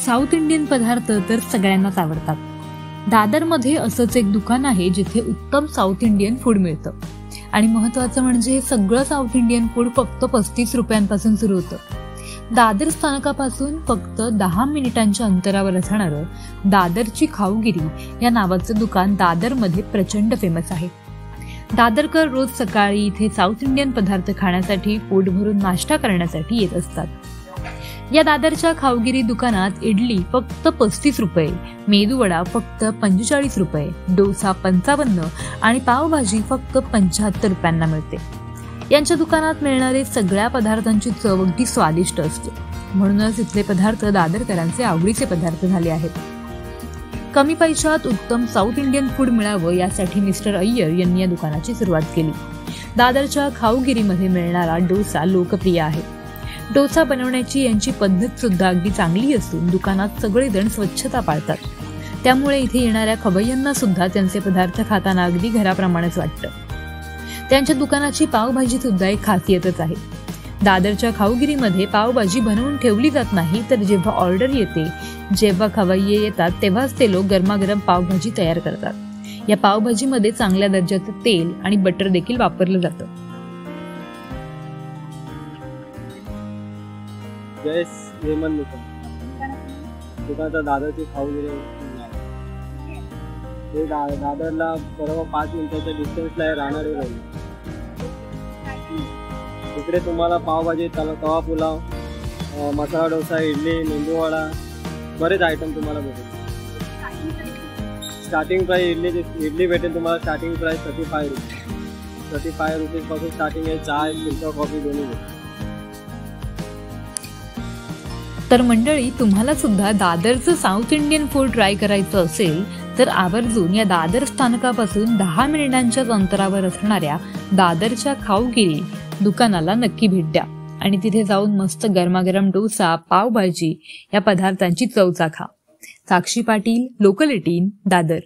South Indian पदार्थ तर सगळ्यांनाच आवडतात. दादरमध्ये असंच एक दुकान आहे जिथे उत्तम साऊथ इंडियन फूड मिळतं. आणि महत्वाचं म्हणजे हे सगळं साऊथ इंडियन फूड फक्त 35 रुपयांपासून सुरू होतं. दादर स्थानकापासून फक्त 10 मिनिटांच्या अंतरावर असणारं दादरची खाऊगिरी या नावाचं दुकान दादरमध्ये प्रचंड फेमस आहे. दादरकर रोज सकाळी इथे साऊथ इंडियन पदार्थ खाण्यासाठी, पोट भरून नाश्ता करण्यासाठी येत असतात. या दादरच्या खाऊगिरी दुकानात इडली फक्त 35 रुपये, मेदूवडा फक्त 45 रुपये, डोसा 55 आणि पावभाजी फक्त 75 रुपयांना मिळते. यांच्या दुकानात मिळणारे सगळ्या पदार्थांची चव अगदी स्वादिष्ट असते. म्हणूनच इथले पदार्थ दादरकरांचे आवडीचे पदार्थ झाले आहेत. कमी पैशात उत्तम साऊथ इंडियन फूड मिळावं यासाठी मिस्टर अय्यर यांनी या दुकानाची सुरुवात केली. दादरच्या खाऊगिरीमध्ये मिळणारा डोसा लोकप्रिय आहे. डोसा बनवण्याची यांची पद्धत सुद्धा अगदी चांगली असून दुकानात सगळेजण स्वच्छता पाळतात. त्यामुळे इथे येणाऱ्या खवय्यांना सुद्धा त्यांचे पदार्थ खाताना अगदी घराप्रमाणेच वाटतं. त्यांच्या दुकानाची पावभाजी सुद्धा एक खासियतच आहे. दादरच्या खाऊगिरीमध्ये पावभाजी बनवून ठेवली जात नाही, तर जेव्हा ऑर्डर येते, जेव्हा खवय्ये येतात तेव्हाच ते लोक गरमागरम पावभाजी तयार करतात. या पावभाजीमध्ये चांगल्या दर्जाचं तेल आणि बटर देखील वापरलं जातं. दुकानाचा दादरची खाऊगिरी दादरला बरोबर 5 मिनिटाच्या डिस्टन्सला राहणारे राहील. इकडे तुम्हाला पावभाजी, तवा पुलाव, मसाला डोसा, इडली, मेंदूवडा, बरेच आयटम तुम्हाला भेटेल. स्टार्टिंग प्राईस इडली भेटेल तुम्हाला. स्टार्टिंग प्राईस 35 रुपीजपासून स्टार्टिंग आहे. चहा, फिल्टर कॉफी दोन्ही भेटेल. तर मंडळी, तुम्हाला सुद्धा दादरचं साऊथ इंडियन फूड ट्राय करायचं असेल तर आवर्जून या दादर स्थानकापासून 10 मिनिटांच्याच अंतरावर असणाऱ्या दादरच्या खाऊगिरी दुकानाला नक्की भेट द्या आणि तिथे जाऊन मस्त गरमागरम डोसा, पावभाजी या पदार्थांची चव चाखा. साक्षी पाटील, लोकल 18, दादर.